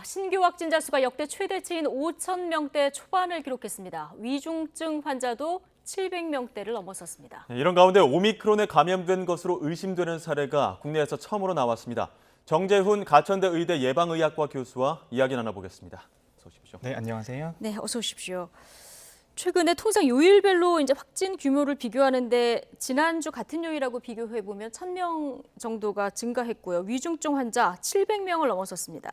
신규 확진자 수가 역대 최대치인 5천 명대 초반을 기록했습니다. 위중증 환자도 700명대를 넘어섰습니다. 이런 가운데 오미크론에 감염된 것으로 의심되는 사례가 국내에서 처음으로 나왔습니다. 정재훈 가천대 의대 예방의학과 교수와 이야기 나눠보겠습니다. 어서 오십시오. 네, 안녕하세요. 네, 어서 오십시오. 최근에 통상 요일별로 이제 확진 규모를 비교하는데 지난주 같은 요일하고 비교해 보면 1,000명 정도가 증가했고요. 위중증 환자 700명을 넘어섰습니다.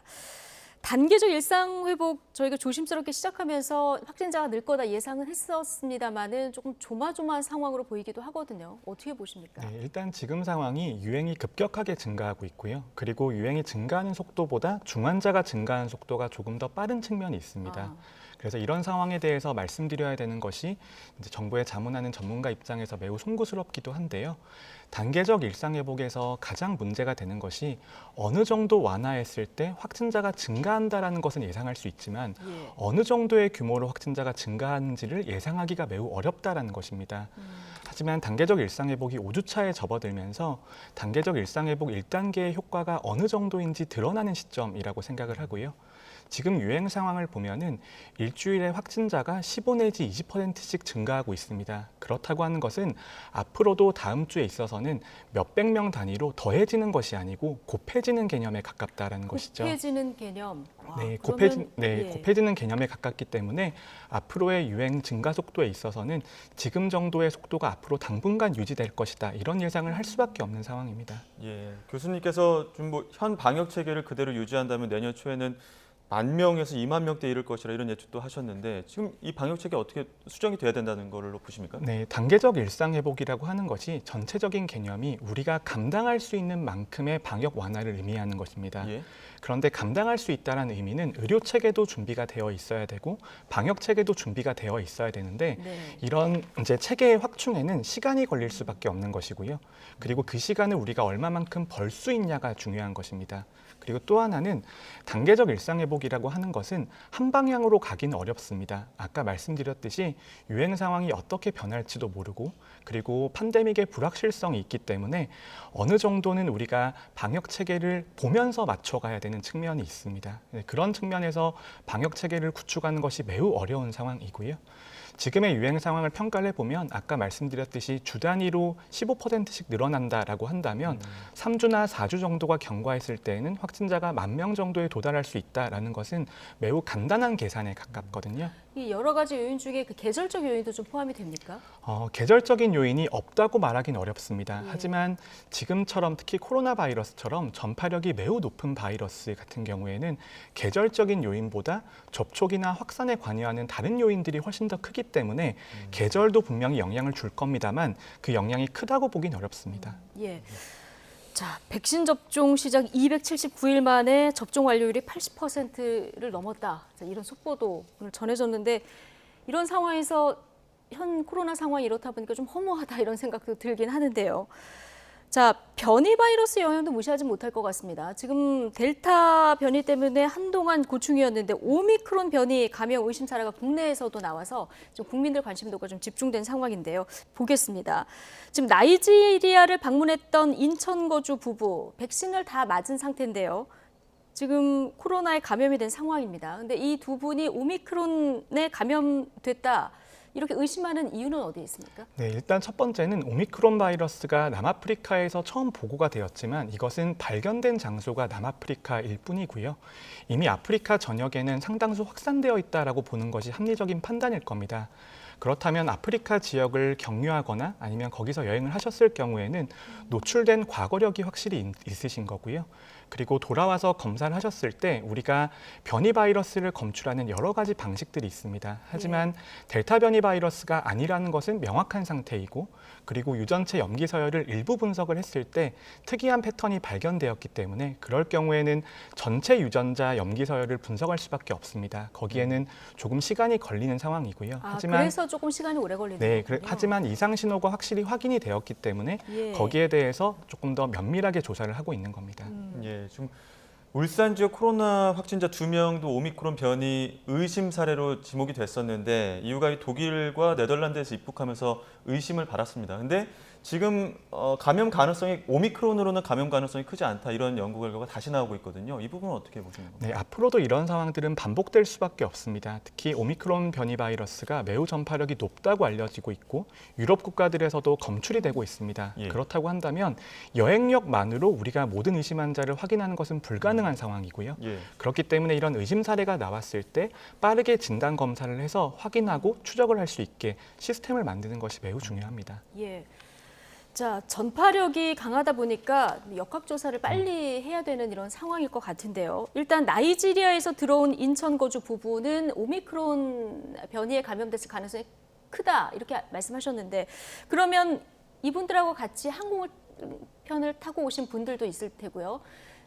단계적 일상 회복 저희가 조심스럽게 시작하면서 확진자가 늘 거다 예상은 했었습니다만은 조금 조마조마한 상황으로 보이기도 하거든요. 어떻게 보십니까? 네, 일단 지금 상황이 유행이 급격하게 증가하고 있고요. 그리고 유행이 증가하는 속도보다 중환자가 증가하는 속도가 조금 더 빠른 측면이 있습니다. 그래서 이런 상황에 대해서 말씀드려야 되는 것이 이제 정부에 자문하는 전문가 입장에서 매우 송구스럽기도 한데요. 단계적 일상 회복에서 가장 문제가 되는 것이 어느 정도 완화했을 때 확진자가 증가한다라는 것은 예상할 수 있지만 어느 정도의 규모로 확진자가 증가하는지를 예상하기가 매우 어렵다라는 것입니다. 하지만 단계적 일상 회복이 5주차에 접어들면서 단계적 일상 회복 1단계의 효과가 어느 정도인지 드러나는 시점이라고 생각을 하고요. 지금 유행 상황을 보면은 일주일에 확진자가 15 내지 20%씩 증가하고 있습니다. 그렇다고 하는 것은 앞으로도 다음 주에 있어서는 몇백 명 단위로 더해지는 것이 아니고 곱해지는 개념에 가깝다라는 것이죠. 곱해지는 개념. 네, 그러면, 곱해지는 개념에 가깝기 때문에 앞으로의 유행 증가 속도에 있어서는 지금 정도의 속도가 앞으로 당분간 유지될 것이다. 이런 예상을 할 수밖에 없는 상황입니다. 예, 교수님께서 좀 현 방역 체계를 그대로 유지한다면 내년 초에는 10,000명에서 20,000명대 이를 것이라 이런 예측도 하셨는데 지금 이 방역 체계 어떻게 수정이 돼야 된다는 걸로 보십니까? 네, 단계적 일상 회복이라고 하는 것이 전체적인 개념이 우리가 감당할 수 있는 만큼의 방역 완화를 의미하는 것입니다. 예. 그런데 감당할 수 있다는 의미는 의료 체계도 준비가 되어 있어야 되고 방역 체계도 준비가 되어 있어야 되는데 이런 이제 체계의 확충에는 시간이 걸릴 수밖에 없는 것이고요. 그리고 그 시간을 우리가 얼마만큼 벌 수 있냐가 중요한 것입니다. 그리고 또 하나는 단계적 일상 회복이라고 하는 것은 한 방향으로 가기는 어렵습니다. 아까 말씀드렸듯이 유행 상황이 어떻게 변할지도 모르고 그리고 팬데믹의 불확실성이 있기 때문에 어느 정도는 우리가 방역 체계를 보면서 맞춰가야 되는 측면이 있습니다. 그런 측면에서 방역 체계를 구축하는 것이 매우 어려운 상황이고요. 지금의 유행 상황을 평가를 해보면 아까 말씀드렸듯이 주 단위로 15%씩 늘어난다라고 한다면 3주나 4주 정도가 경과했을 때에는 확진자가 10,000명 정도에 도달할 수 있다라는 것은 매우 간단한 계산에 가깝거든요. 이 여러 가지 요인 중에 그 계절적 요인도 좀 포함이 됩니까? 계절적인 요인이 없다고 말하기는 어렵습니다. 하지만 지금처럼 특히 코로나 바이러스처럼 전파력이 매우 높은 바이러스 같은 경우에는 계절적인 요인보다 접촉이나 확산에 관여하는 다른 요인들이 훨씬 더 크기 때문에 계절도 분명히 영향을 줄 겁니다만 그 영향이 크다고 보긴 어렵습니다. 예. 자, 백신 접종 시작 279일 만에 접종 완료율이 80%를 넘었다. 자, 이런 속보도 오늘 전해졌는데 이런 상황에서 현 코로나 상황이 이렇다 보니까 좀 허무하다 이런 생각도 들긴 하는데요. 자, 변이 바이러스 영향도 무시하지 못할 것 같습니다. 지금 델타 변이 때문에 한동안 고충이었는데 오미크론 변이 감염 의심 사례가 국내에서도 나와서 좀 국민들 관심도가 좀 집중된 상황인데요. 보겠습니다. 지금 나이지리아를 방문했던 인천 거주 부부 백신을 다 맞은 상태인데요. 지금 코로나에 감염이 된 상황입니다. 근데 이 두 분이 오미크론에 감염됐다. 이렇게 의심하는 이유는 어디에 있습니까? 네, 일단 첫 번째는 오미크론 바이러스가 남아프리카에서 처음 보고가 되었지만 이것은 발견된 장소가 남아프리카일 뿐이고요. 이미 아프리카 전역에는 상당수 확산되어 있다라고 보는 것이 합리적인 판단일 겁니다. 그렇다면 아프리카 지역을 경유하거나 아니면 거기서 여행을 하셨을 경우에는 노출된 과거력이 확실히 있으신 거고요. 그리고 돌아와서 검사를 하셨을 때 우리가 변이 바이러스를 검출하는 여러 가지 방식들이 있습니다. 하지만 델타 변이 바이러스가 아니라는 것은 명확한 상태이고 그리고 유전체 염기 서열을 일부 분석을 했을 때 특이한 패턴이 발견되었기 때문에 그럴 경우에는 전체 유전자 염기 서열을 분석할 수밖에 없습니다. 거기에는 조금 시간이 걸리는 상황이고요. 하지만 그래서 조금 시간이 오래 걸리는 거군요. 하지만 이상 신호가 확실히 확인이 되었기 때문에 거기에 대해서 조금 더 면밀하게 조사를 하고 있는 겁니다. 예, 지금 울산 지역 코로나 확진자 2명도 오미크론 변이 의심 사례로 지목이 됐었는데 이유가 독일과 네덜란드에서 입국하면서 의심을 받았습니다. 근데 지금 감염 가능성이 오미크론으로는 감염 가능성이 크지 않다 이런 연구 결과가 다시 나오고 있거든요. 이 부분은 어떻게 보시는 건가요? 네, 앞으로도 이런 상황들은 반복될 수밖에 없습니다. 특히 오미크론 변이 바이러스가 매우 전파력이 높다고 알려지고 있고 유럽 국가들에서도 검출이 되고 있습니다. 예. 그렇다고 한다면 여행력만으로 우리가 모든 의심 환자를 확인하는 것은 불가능한 상황이고요. 예. 그렇기 때문에 이런 의심 사례가 나왔을 때 빠르게 진단 검사를 해서 확인하고 추적을 할 수 있게 시스템을 만드는 것이 매우 중요합니다. 예. 자, 전파력이 강하다 보니까 역학조사를 빨리 해야 되는 이런 상황일 것 같은데요. 일단 나이지리아에서 들어온 인천 거주 부부는 오미크론 변이에 감염됐을 가능성이 크다 이렇게 말씀하셨는데 그러면 이분들하고 같이 항공편을 타고 오신 분들도 있을 테고요.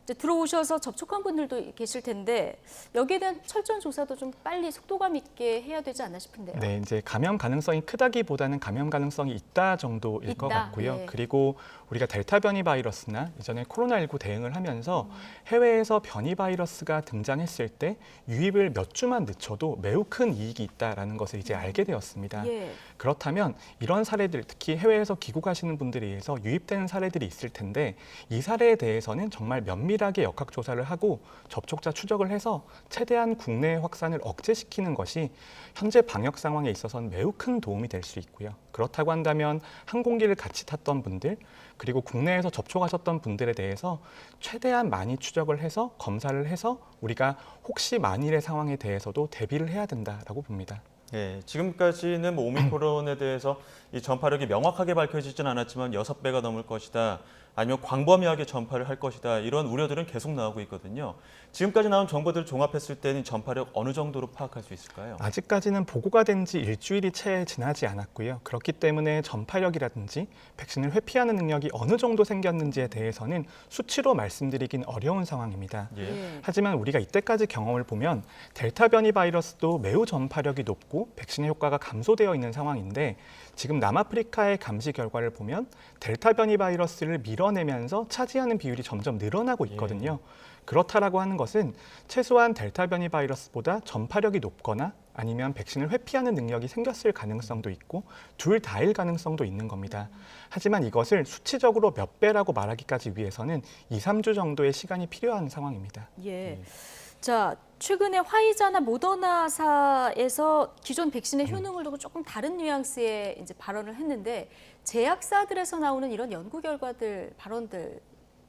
이제 들어오셔서 접촉한 분들도 계실 텐데 여기에 대한 철저한 조사도 좀 빨리 속도감 있게 해야 되지 않나 싶은데요. 네, 이제 감염 가능성이 크다기보다는 감염 가능성이 있다 정도일 것 있다? 같고요. 예. 그리고 우리가 델타 변이 바이러스나 이전에 코로나19 대응을 하면서 해외에서 변이 바이러스가 등장했을 때 유입을 몇 주만 늦춰도 매우 큰 이익이 있다라는 것을 이제 알게 되었습니다. 예. 그렇다면 이런 사례들, 특히 해외에서 귀국하시는 분들에 의해서 유입되는 사례들이 있을 텐데 이 사례에 대해서는 정말 면밀하게 역학조사를 하고 접촉자 추적을 해서 최대한 국내 확산을 억제시키는 것이 현재 방역 상황에 있어서는 매우 큰 도움이 될 수 있고요. 그렇다고 한다면 항공기를 같이 탔던 분들 그리고 국내에서 접촉하셨던 분들에 대해서 최대한 많이 추적을 해서 검사를 해서 우리가 혹시 만일의 상황에 대해서도 대비를 해야 된다라고 봅니다. 네, 지금까지는 뭐 오미크론에 대해서 이 전파력이 명확하게 밝혀지진 않았지만 6배가 넘을 것이다. 아니면 광범위하게 전파를 할 것이다. 이런 우려들은 계속 나오고 있거든요. 지금까지 나온 정보들을 종합했을 때는 전파력 어느 정도로 파악할 수 있을까요? 아직까지는 보고가 된 지 일주일이 채 지나지 않았고요. 그렇기 때문에 전파력이라든지 백신을 회피하는 능력이 어느 정도 생겼는지에 대해서는 수치로 말씀드리긴 어려운 상황입니다. 예. 하지만 우리가 이때까지 경험을 보면 델타 변이 바이러스도 매우 전파력이 높고 백신의 효과가 감소되어 있는 상황인데 지금 남아프리카의 감시 결과를 보면 델타 변이 바이러스를 밀어내면서 차지하는 비율이 점점 늘어나고 있거든요. 그렇다라고 하는 것은 최소한 델타 변이 바이러스보다 전파력이 높거나 아니면 백신을 회피하는 능력이 생겼을 가능성도 있고 둘 다일 가능성도 있는 겁니다. 하지만 이것을 수치적으로 몇 배라고 말하기까지 위해서는 2, 3주 정도의 시간이 필요한 상황입니다. 예. 자, 최근에 화이자나 모더나사에서 기존 백신의 효능을 두고 조금 다른 뉘앙스의 이제 발언을 했는데 제약사들에서 나오는 이런 연구 결과들, 발언들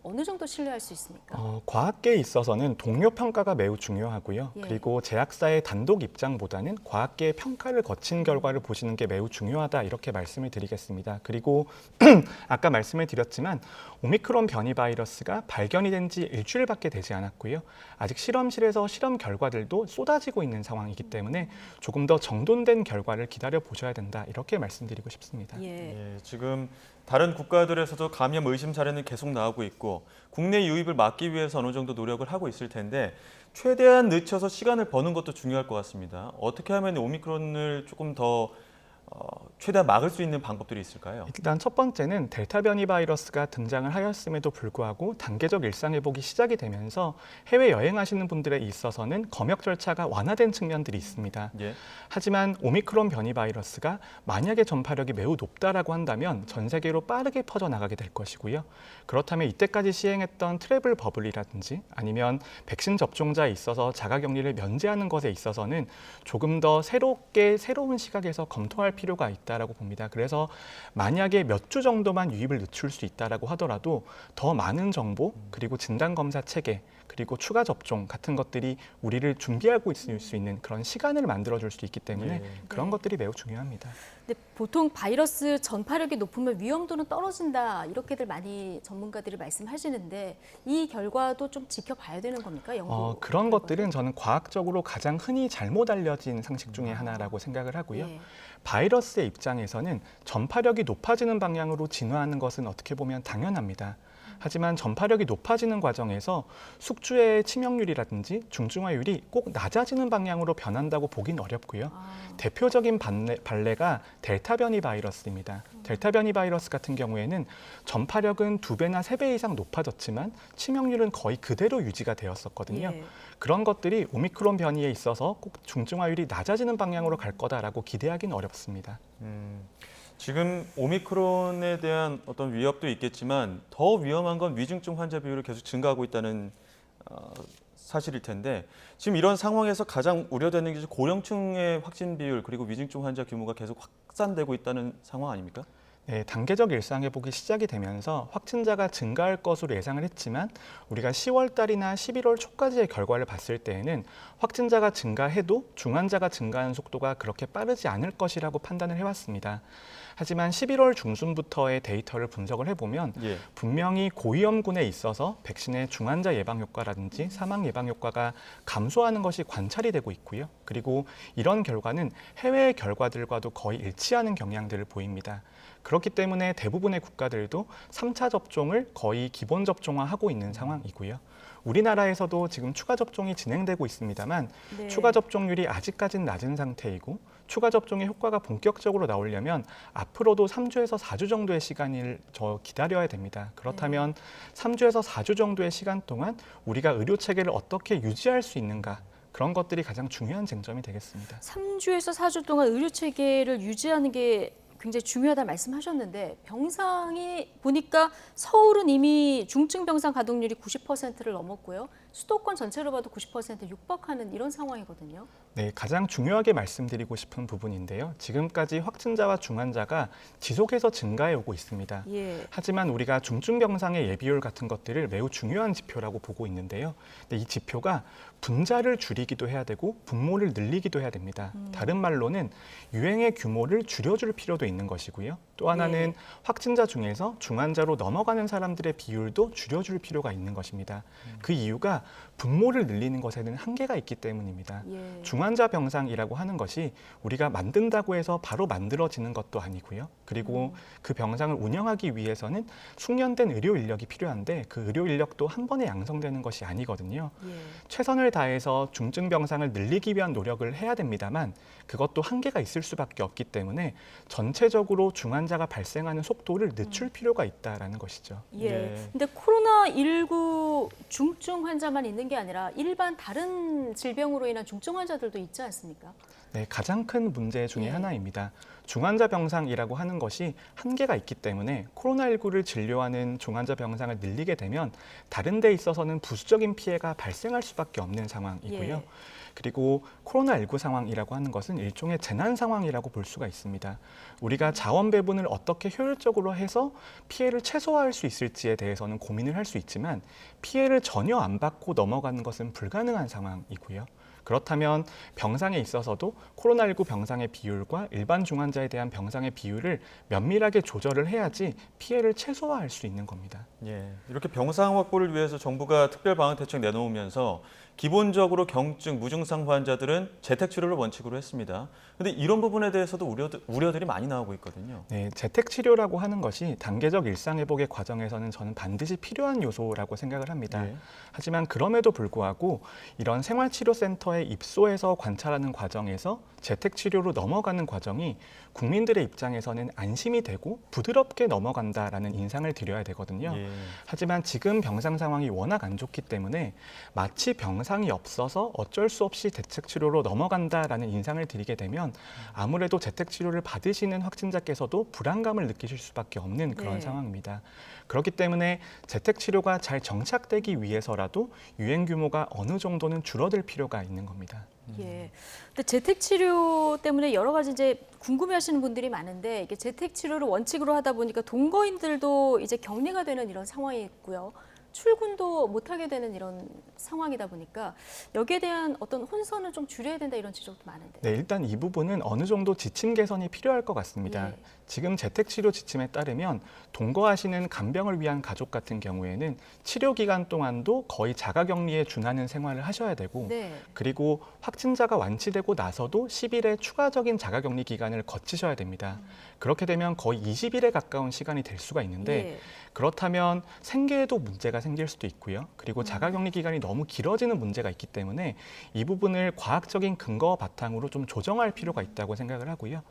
어느 정도 신뢰할 수 있습니까? 과학계에 있어서는 동료 평가가 매우 중요하고요. 예. 그리고 제약사의 단독 입장보다는 과학계의 평가를 거친 결과를 보시는 게 매우 중요하다 이렇게 말씀을 드리겠습니다. 그리고 아까 말씀을 드렸지만 오미크론 변이 바이러스가 발견이 된 지 일주일밖에 되지 않았고요. 아직 실험실에서 실험 결과들도 쏟아지고 있는 상황이기 때문에 조금 더 정돈된 결과를 기다려 보셔야 된다 이렇게 말씀드리고 싶습니다. 예. 예, 지금 다른 국가들에서도 감염 의심 사례는 계속 나오고 있고 국내 유입을 막기 위해서 어느 정도 노력을 하고 있을 텐데 최대한 늦춰서 시간을 버는 것도 중요할 것 같습니다. 어떻게 하면 오미크론을 조금 더 최대한 막을 수 있는 방법들이 있을까요? 일단 첫 번째는 델타 변이 바이러스가 등장을 하였음에도 불구하고 단계적 일상 회복이 시작이 되면서 해외 여행하시는 분들에 있어서는 검역 절차가 완화된 측면들이 있습니다. 예. 하지만 오미크론 변이 바이러스가 만약에 전파력이 매우 높다라고 한다면 전 세계로 빠르게 퍼져나가게 될 것이고요. 그렇다면 이때까지 시행했던 트래블 버블이라든지 아니면 백신 접종자에 있어서 자가격리를 면제하는 것에 있어서는 조금 더 새로운 시각에서 검토할 필요가 있다라고 봅니다. 그래서 만약에 몇 주 정도만 유입을 늦출 수 있다라고 하더라도 더 많은 정보 그리고 진단 검사 체계 그리고 추가 접종 같은 것들이 우리를 준비하고 있을 수 있는 그런 시간을 만들어줄 수 있기 때문에 그런 것들이 매우 중요합니다. 근데 보통 바이러스 전파력이 높으면 위험도는 떨어진다 이렇게들 많이 전문가들이 말씀하시는데 이 결과도 좀 지켜봐야 되는 겁니까? 연구 그런 것들은 저는 과학적으로 가장 흔히 잘못 알려진 상식 중에 하나라고 생각을 하고요. 예. 바이러스의 입장에서는 전파력이 높아지는 방향으로 진화하는 것은 어떻게 보면 당연합니다. 하지만 전파력이 높아지는 과정에서 숙주의 치명률이라든지 중증화율이 꼭 낮아지는 방향으로 변한다고 보긴 어렵고요. 대표적인 발레가 델타 변이 바이러스입니다. 델타 변이 바이러스 같은 경우에는 전파력은 2배나 3배 이상 높아졌지만 치명률은 거의 그대로 유지가 되었었거든요. 예. 그런 것들이 오미크론 변이에 있어서 꼭 중증화율이 낮아지는 방향으로 갈 거다라고 기대하기는 어렵습니다. 지금 오미크론에 대한 어떤 위협도 있겠지만 더 위험한 건 위중증 환자 비율이 계속 증가하고 있다는 사실일 텐데 지금 이런 상황에서 가장 우려되는 게 고령층의 확진 비율 그리고 위중증 환자 규모가 계속 확산되고 있다는 상황 아닙니까? 네, 단계적 일상회복이 시작이 되면서 확진자가 증가할 것으로 예상을 했지만 우리가 10월 달이나 11월 초까지의 결과를 봤을 때에는 확진자가 증가해도 중환자가 증가하는 속도가 그렇게 빠르지 않을 것이라고 판단을 해왔습니다. 하지만 11월 중순부터의 데이터를 분석을 해보면 예. 분명히 고위험군에 있어서 백신의 중환자 예방 효과라든지 사망 예방 효과가 감소하는 것이 관찰이 되고 있고요. 그리고 이런 결과는 해외의 결과들과도 거의 일치하는 경향들을 보입니다. 그렇기 때문에 대부분의 국가들도 3차 접종을 거의 기본 접종화하고 있는 상황이고요. 우리나라에서도 지금 추가 접종이 진행되고 있습니다만 네. 추가 접종률이 아직까지는 낮은 상태이고 추가 접종의 효과가 본격적으로 나오려면 앞으로도 3주에서 4주 정도의 시간을 기다려야 됩니다. 그렇다면 3주에서 4주 정도의 시간 동안 우리가 의료 체계를 어떻게 유지할 수 있는가 그런 것들이 가장 중요한 쟁점이 되겠습니다. 3주에서 4주 동안 의료 체계를 유지하는 게 굉장히 중요하다 말씀하셨는데 병상이 보니까 서울은 이미 중증 병상 가동률이 90%를 넘었고요. 수도권 전체로 봐도 90% 육박하는 이런 상황이거든요. 네, 가장 중요하게 말씀드리고 싶은 부분인데요. 지금까지 확진자와 중환자가 지속해서 증가해 오고 있습니다. 예. 하지만 우리가 중증 병상의 예비율 같은 것들을 매우 중요한 지표라고 보고 있는데요. 근데 이 지표가 분자를 줄이기도 해야 되고 분모를 늘리기도 해야 됩니다. 다른 말로는 유행의 규모를 줄여줄 필요도 있는 것이고요. 또 하나는 예. 확진자 중에서 중환자로 넘어가는 사람들의 비율도 줄여줄 필요가 있는 것입니다. 그 이유가 분모를 늘리는 것에는 한계가 있기 때문입니다. 예. 중환자 병상이라고 하는 것이 우리가 만든다고 해서 바로 만들어지는 것도 아니고요. 그리고 그 병상을 운영하기 위해서는 숙련된 의료 인력이 필요한데 그 의료 인력도 한 번에 양성되는 것이 아니거든요. 예. 최선을 다해서 중증 병상을 늘리기 위한 노력을 해야 됩니다만 그것도 한계가 있을 수밖에 없기 때문에 전체적으로 중환자가 발생하는 속도를 늦출 필요가 있다라는 것이죠. 예. 네. 근데 코로나19 중증 환자만 있는 게 아니라 일반 다른 질병으로 인한 중증 환자들도 있지 않습니까? 네, 가장 큰 문제 중에 예. 하나입니다. 중환자 병상이라고 하는 것이 한계가 있기 때문에 코로나19를 진료하는 중환자 병상을 늘리게 되면 다른 데 있어서는 부수적인 피해가 발생할 수밖에 없는 상황이고요. 예. 그리고 코로나19 상황이라고 하는 것은 일종의 재난 상황이라고 볼 수가 있습니다. 우리가 자원 배분을 어떻게 효율적으로 해서 피해를 최소화할 수 있을지에 대해서는 고민을 할 수 있지만 피해를 전혀 안 받고 넘어가는 것은 불가능한 상황이고요. 그렇다면 병상에 있어서도 코로나19 병상의 비율과 일반 중환자에 대한 병상의 비율을 면밀하게 조절을 해야지 피해를 최소화할 수 있는 겁니다. 예, 이렇게 병상 확보를 위해서 정부가 특별 방역 대책 내놓으면서 기본적으로 경증, 무증상 환자들은 재택 치료를 원칙으로 했습니다. 그런데 이런 부분에 대해서도 우려들이 많이 나오고 있거든요. 네, 재택 치료라고 하는 것이 단계적 일상 회복의 과정에서는 저는 반드시 필요한 요소라고 생각을 합니다. 예. 하지만 그럼에도 불구하고 이런 생활치료센터에 입소해서 관찰하는 과정에서 재택 치료로 넘어가는 과정이 국민들의 입장에서는 안심이 되고 부드럽게 넘어간다라는 인상을 드려야 되거든요. 예. 하지만 지금 병상 상황이 워낙 안 좋기 때문에 마치 병상이 없어서 어쩔 수 없이 재택 치료로 넘어간다라는 인상을 드리게 되면 아무래도 재택 치료를 받으시는 확진자께서도 불안감을 느끼실 수밖에 없는 그런 네. 상황입니다. 그렇기 때문에 재택 치료가 잘 정착되기 위해서라도 유행 규모가 어느 정도는 줄어들 필요가 있는 겁니다. 예. 근데 재택 치료 때문에 여러 가지 이제 궁금해하시는 분들이 많은데 이게 재택 치료를 원칙으로 하다 보니까 동거인들도 이제 격리가 되는 이런 상황이 있고요. 출근도 못하게 되는 이런 상황이다 보니까 여기에 대한 어떤 혼선을 좀 줄여야 된다 이런 지적도 많은데. 네, 일단 이 부분은 어느 정도 지침 개선이 필요할 것 같습니다. 예. 지금 재택치료 지침에 따르면 동거하시는 간병을 위한 가족 같은 경우에는 치료 기간 동안도 거의 자가격리에 준하는 생활을 하셔야 되고 네. 그리고 확진자가 완치되고 나서도 10일의 추가적인 자가격리 기간을 거치셔야 됩니다. 그렇게 되면 거의 20일에 가까운 시간이 될 수가 있는데 예. 그렇다면 생계에도 문제가 생길 수도 있고요. 그리고 자가격리 기간이 너무 길어지는 문제가 있기 때문에 이 부분을 과학적인 근거 바탕으로 좀 조정할 필요가 있다고 생각을 하고요.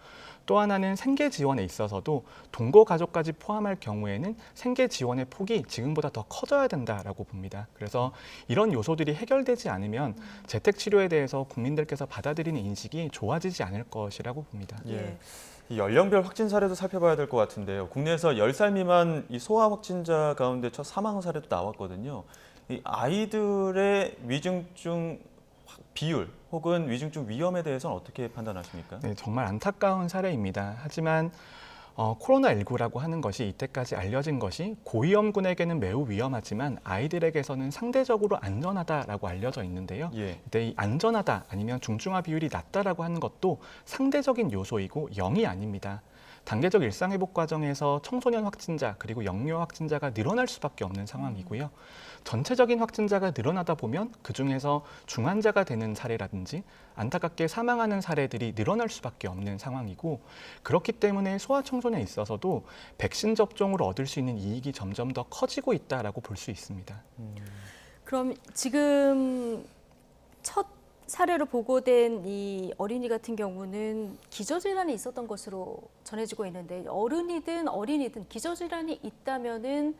또 하나는 생계 지원에 있어서도 동거 가족까지 포함할 경우에는 생계 지원의 폭이 지금보다 더 커져야 된다라고 봅니다. 그래서 이런 요소들이 해결되지 않으면 재택 치료에 대해서 국민들께서 받아들이는 인식이 좋아지지 않을 것이라고 봅니다. 예. 예. 이 연령별 확진 사례도 살펴봐야 될 것 같은데요. 국내에서 10살 미만 이 소아 확진자 가운데 첫 사망 사례도 나왔거든요. 이 아이들의 위중증 비율 혹은 위중증 위험에 대해서는 어떻게 판단하십니까? 네, 정말 안타까운 사례입니다. 하지만 코로나19라고 하는 것이 이때까지 알려진 것이 고위험군에게는 매우 위험하지만 아이들에게서는 상대적으로 안전하다라고 알려져 있는데요. 예. 근데 이 안전하다 아니면 중증화 비율이 낮다라고 하는 것도 상대적인 요소이고 0이 아닙니다. 단계적 일상회복 과정에서 청소년 확진자 그리고 영유아 확진자가 늘어날 수밖에 없는 상황이고요. 전체적인 확진자가 늘어나다 보면 그중에서 중환자가 되는 사례라든지 안타깝게 사망하는 사례들이 늘어날 수밖에 없는 상황이고 그렇기 때문에 소아청소년에 있어서도 백신 접종으로 얻을 수 있는 이익이 점점 더 커지고 있다라고 볼 수 있습니다. 그럼 지금 첫 사례로 보고된 이 어린이 같은 경우는 기저질환이 있었던 것으로 전해지고 있는데 어른이든 어린이든 기저질환이 있다면은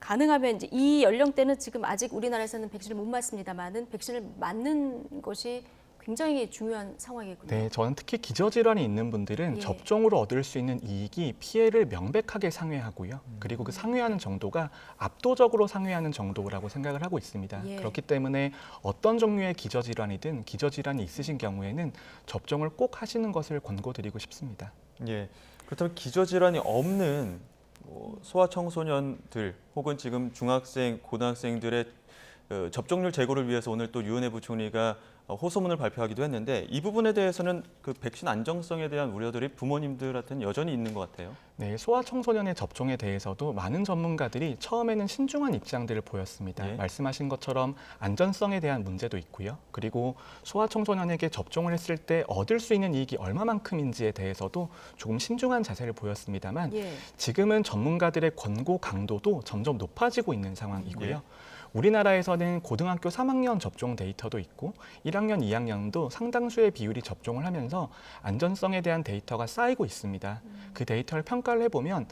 가능하면 이제 이 연령대는 지금 아직 우리나라에서는 백신을 못 맞습니다만은 백신을 맞는 것이 굉장히 중요한 상황이군요. 네, 저는 특히 기저질환이 있는 분들은 예. 접종으로 얻을 수 있는 이익이 피해를 명백하게 상회하고요. 그리고 그 상회하는 정도가 압도적으로 상회하는 정도라고 생각을 하고 있습니다. 예. 그렇기 때문에 어떤 종류의 기저질환이든 기저질환이 있으신 경우에는 접종을 꼭 하시는 것을 권고드리고 싶습니다. 예. 그렇다면 기저질환이 없는 소아청소년들 혹은 지금 중학생, 고등학생들의 접종률 제고를 위해서 오늘 또 유은혜 부총리가 호소문을 발표하기도 했는데 이 부분에 대해서는 그 백신 안정성에 대한 우려들이 부모님들한테는 여전히 있는 것 같아요. 네, 소아청소년의 접종에 대해서도 많은 전문가들이 처음에는 신중한 입장들을 보였습니다. 예. 말씀하신 것처럼 안전성에 대한 문제도 있고요. 그리고 소아청소년에게 접종을 했을 때 얻을 수 있는 이익이 얼마만큼인지에 대해서도 조금 신중한 자세를 보였습니다만 예. 지금은 전문가들의 권고 강도도 점점 높아지고 있는 상황이고요. 예. 우리나라에서는 고등학교 3학년 접종 데이터도 있고 1학년, 2학년도 상당수의 비율이 접종을 하면서 안전성에 대한 데이터가 쌓이고 있습니다. 그 데이터를 평가를 해보면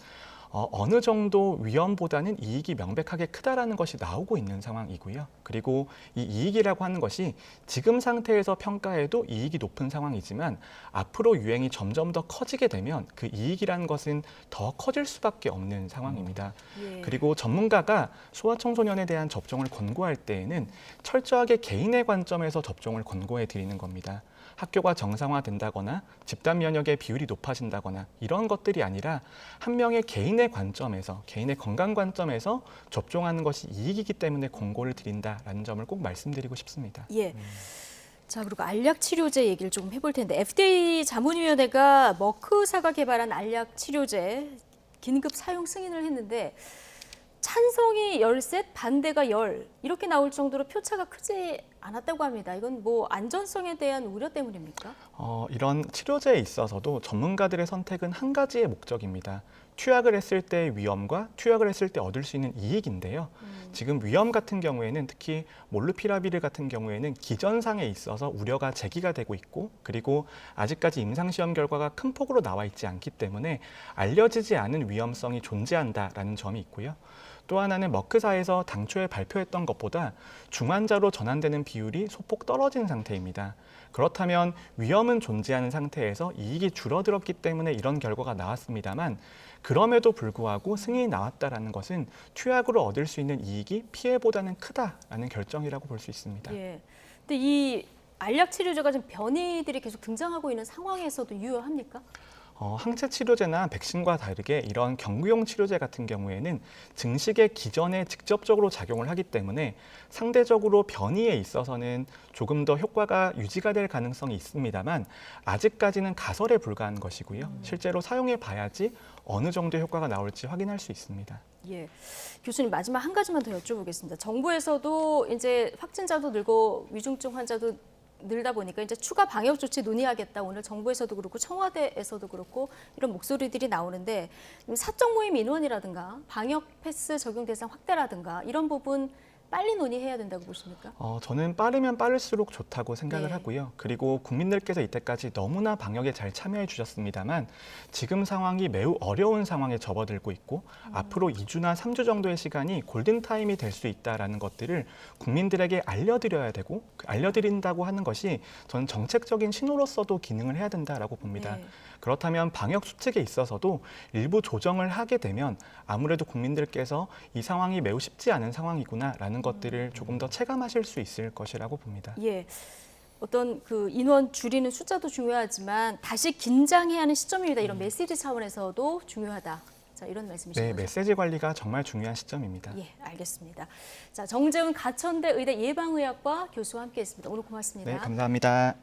어느 정도 위험보다는 이익이 명백하게 크다라는 것이 나오고 있는 상황이고요. 그리고 이 이익이라고 하는 것이 지금 상태에서 평가해도 이익이 높은 상황이지만 앞으로 유행이 점점 더 커지게 되면 그 이익이라는 것은 더 커질 수밖에 없는 상황입니다. 예. 그리고 전문가가 소아청소년에 대한 접종을 권고할 때에는 철저하게 개인의 관점에서 접종을 권고해 드리는 겁니다. 학교가 정상화된다거나 집단 면역의 비율이 높아진다거나 이런 것들이 아니라 한 명의 개인의 관점에서 개인의 건강 관점에서 접종하는 것이 이익이기 때문에 권고를 드린다라는 점을 꼭 말씀드리고 싶습니다. 예. 자, 그리고 알약 치료제 얘기를 조금 해볼 텐데 FDA 자문위원회가 머크사가 개발한 알약 치료제 긴급 사용 승인을 했는데 찬성이 13, 반대가 10 이렇게 나올 정도로 표차가 크지 않았다고 합니다. 이건 뭐 안전성에 대한 우려 때문입니까? 이런 치료제에 있어서도 전문가들의 선택은 한 가지의 목적입니다. 투약을 했을 때의 위험과 투약을 했을 때 얻을 수 있는 이익인데요. 지금 위험 같은 경우에는 특히 몰누피라비르 같은 경우에는 기전상에 있어서 우려가 제기가 되고 있고 그리고 아직까지 임상시험 결과가 큰 폭으로 나와 있지 않기 때문에 알려지지 않은 위험성이 존재한다라는 점이 있고요. 또 하나는 머크사에서 당초에 발표했던 것보다 중환자로 전환되는 비율이 소폭 떨어진 상태입니다. 그렇다면 위험은 존재하는 상태에서 이익이 줄어들었기 때문에 이런 결과가 나왔습니다만 그럼에도 불구하고 승인이 나왔다는 것은 투약으로 얻을 수 있는 이익이 피해보다는 크다라는 결정이라고 볼 수 있습니다. 예. 근데 이 알약 치료제가 지금 변이들이 계속 등장하고 있는 상황에서도 유효합니까? 항체 치료제나 백신과 다르게 이런 경구용 치료제 같은 경우에는 증식의 기전에 직접적으로 작용을 하기 때문에 상대적으로 변이에 있어서는 조금 더 효과가 유지가 될 가능성이 있습니다만 아직까지는 가설에 불과한 것이고요. 실제로 사용해 봐야지 어느 정도 효과가 나올지 확인할 수 있습니다. 예. 교수님 마지막 한 가지만 더 여쭤보겠습니다. 정부에서도 이제 확진자도 늘고 위중증 환자도 늘다 보니까 이제 추가 방역 조치 논의하겠다. 오늘 정부에서도 그렇고 청와대에서도 그렇고 이런 목소리들이 나오는데 사적 모임 인원이라든가 방역 패스 적용 대상 확대라든가 이런 부분 빨리 논의해야 된다고 보십니까? 저는 빠르면 빠를수록 좋다고 생각을 네. 하고요. 그리고 국민들께서 이때까지 너무나 방역에 잘 참여해 주셨습니다만 지금 상황이 매우 어려운 상황에 접어들고 있고 앞으로 2주나 3주 정도의 시간이 골든타임이 될 수 있다라는 것들을 국민들에게 알려드려야 되고 알려드린다고 하는 것이 저는 정책적인 신호로서도 기능을 해야 된다라고 봅니다. 네. 그렇다면 방역 수칙에 있어서도 일부 조정을 하게 되면 아무래도 국민들께서 이 상황이 매우 쉽지 않은 상황이구나라는 것들을 조금 더 체감하실 수 있을 것이라고 봅니다. 예. 어떤 그 인원 줄이는 숫자도 중요하지만 다시 긴장해야 하는 시점입니다. 이런 메시지 차원에서도 중요하다. 자, 이런 말씀이신 네, 거죠? 메시지 관리가 정말 중요한 시점입니다. 예, 알겠습니다. 자, 정재훈 가천대 의대 예방의학과 교수와 함께했습니다. 오늘 고맙습니다. 네, 감사합니다.